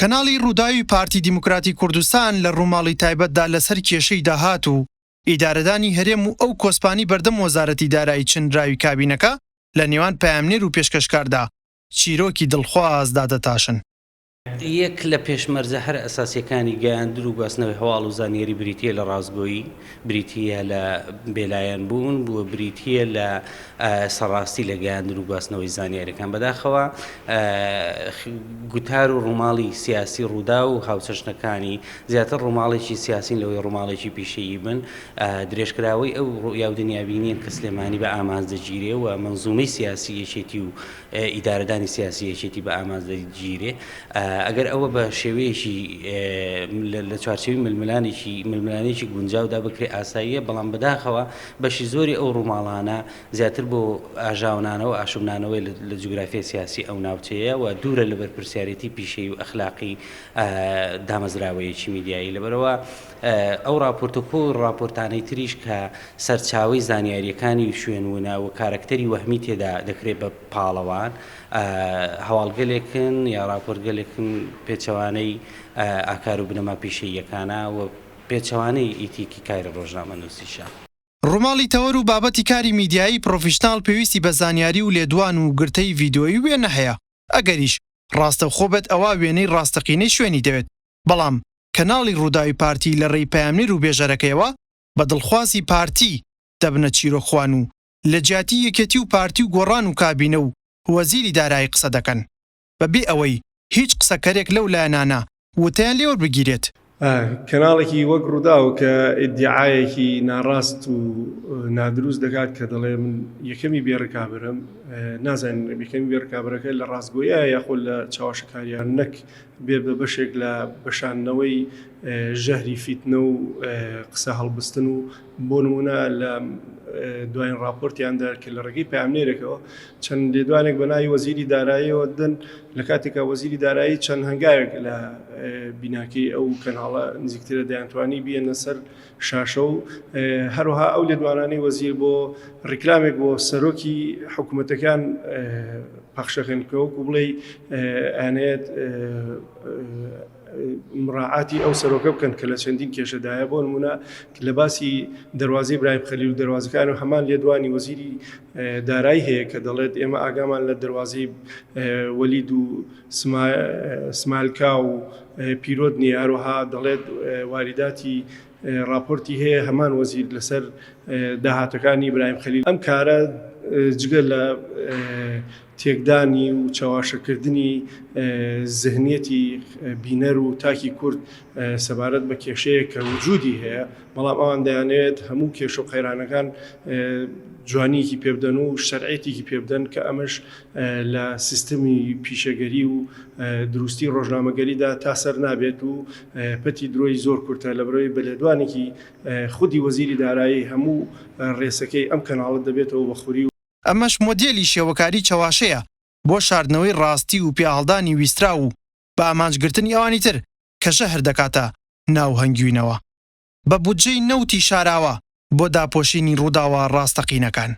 کەناڵی ڕووداوی پارتی دیموکراتی کوردستان لە ڕووماڵی تایبەتدا لەسەر کێشەی داهات و ئیدارەدانی هەرێم و ئەو کۆسپانی بەردەم وەزارەتی دارایی چنراوی کابینەکە لە نێوان پەیامنێر و پێشکەشکاردا چیرۆکی دڵخواز دادەتاشن. یەک لە پێشمەرجە هەر ئەساسیەکانی گەیاندن و گواستنەوەی هەواڵ و زانیاری بریتیە لە ڕازگۆیی، بریتیە لە بێلایەن بوون، بووە بریتیە لە سەڕاستی لە گەیاندن و گواستنەوەی زانیاریەکان. بەداخەوە گوتار و ڕووماڵی سیاسی ڕوودا و هاوچەشنەکانی زیاتر ڕووماڵێکی سیاسین لەوەی ڕووماڵێکی پیشەیی بن، درێژکراوەی ئەو ڕوویاودنیابینین کە سلێمانی بە ئامانزدەگیرێ و مەنزومەی سیاسی یەکێتی و ئیدارەدانی سیاسی یەکێتی بە ئامانزدەگیرێ. ئەگەر ئەوە بە شێوەیەکی لە چوارچێوی ململانێکی گونجاودا بکرێ ئاساییە، بەڵام بەداخەوە بەشی زۆری ئەو ڕووماڵانە زیاتر بۆ ئاژاونانەوە ئاشوبنانەوەی لە جوگرافیای سیاسی ئەو ناوچەیە و دوورە لە بەرپرسیارەتی پیشەی و ئەخلاقی دامەزراوەیەکی میدیایی. لەبەرەوە ئەو راپۆرتۆکۆ و راپۆرتانەی تریش کە سەرچاوی زانیاریەکانی شوێنوونە و کارکتەری وەهمی تێدا دەکرێت بە پاڵەوان، هەواڵگەلێکن یا راپۆرتگەلێکن پێچەوانەی ئاکار و بنەما پیشەییەکانە و پێچەوانەی ئیتیکی کاری ڕۆژنامەنووسیشە. ڕووماڵی تەوەر و بابەتی کاری میدیایی پرۆفیشناڵ پێویستی بە زانیاری و لێدوان و گرتەی ڤیدۆیی وێنە هەیە، ئەگەریش ڕاستەوخۆ بێت ئەوە وێنەی ڕاستەقینەی شوێنی دەوێت. بەڵام کەناڵی ڕووداوی پارتی لە ڕێی پەیامنێر و بێژەرەکەیەوە بە دڵخوازی پارتی دەبنە چیرۆخوان و لە جیاتی یەکێتی و پارتی و گۆڕان و کابینە و وەزیری دارایی قسە دەکەن بەبێ ئەوەی هیچ قسەکەرێک لەو لایەنانە وتیان لێوە بگیرێت. کەناڵێکی وەک ڕووداو کە ئیدعایەکی ناڕاست و نادروست دەکات کە دەڵێ من یەکەمی بێڕکابرم، نازانین یەکەمی بێڕکابرەکە لە ڕاستگۆیە یاخۆ لە چاوەشەکاریان نەک بێ بە بەشێک لە بەشاندنەوەی ژەهری فیتنە و قسە هەڵبستن و بۆ نمونە لە دوایین راپۆرتیاندا کە لە ڕێگەی پەیامنێرێکەوە چەند لێدوانێک بە ناوی وەزیری داراییەوە دن لە کاتێکە وەزیری دارایی چەند هەنگاوێک لە بیناکەی ئەو کەناڵە نزیکترە دەیانتوانی بێنە سەر شاشە و هەروەها ئەو لێدوانانی وەزیر بۆ ڕیکلامێک بۆ سەرۆکی حکوومەتەکان پەخشەکەنکەوەکو بڵێ ئەنێت مراعاتی ئەو سەرۆکە بکەن کە لە چەندین کێشەدایە. بۆ نمونە لە باسی دەواازەی برایم خەلیل و دەواازەکان و هەمان لێدوانی وەزیری دارایی هەیە کە دەڵێت ئێمە ئاگامان لە دەواازەی وەلید و سمالکا و پیرۆت نیە، هەروەها دەڵێت واریداتی راپۆرتی هەیە هەمان وەزیر لەسەر داهاتەکانی برایم خەلیل. ئەم کارە جگە لە تێکدانی و چاواشەکردنی زەهنیەتی بینەر و تاکی کورد سەبارەت بە کێشەیە کە وجودی هەیە، بەڵام ئەوان دەیانێت هەموو کێشە و قەیرانەکان جوانیکی پێبدەن و شەرعێتێکی پێبدەن کە ئەمەش لە سیستەمی پیشەگەری و دروستی ڕۆژنامەگەریدا تا سەر نابێت و پەتی درۆی زۆر کورتە لە بەرەوەی بەلێدوانێکی خودی وەزیری دارایی هەموو ڕێسەکەی ئەم کەناڵت دەبێتەوە بەخوری. ئەمەش مۆدێلی شێوەکاری چەواشەیە بۆ شاردنەوەی ڕاستی و پیاهەڵدانی ویسترا و بە ئامانجگرتنی ئەوانی تر کە شەهر دەکاتە ناو هەنگوینەوە بە بودجەی نەوتی شاراوە بۆ داپۆشینی ڕووداوە ڕاستەقینەکان.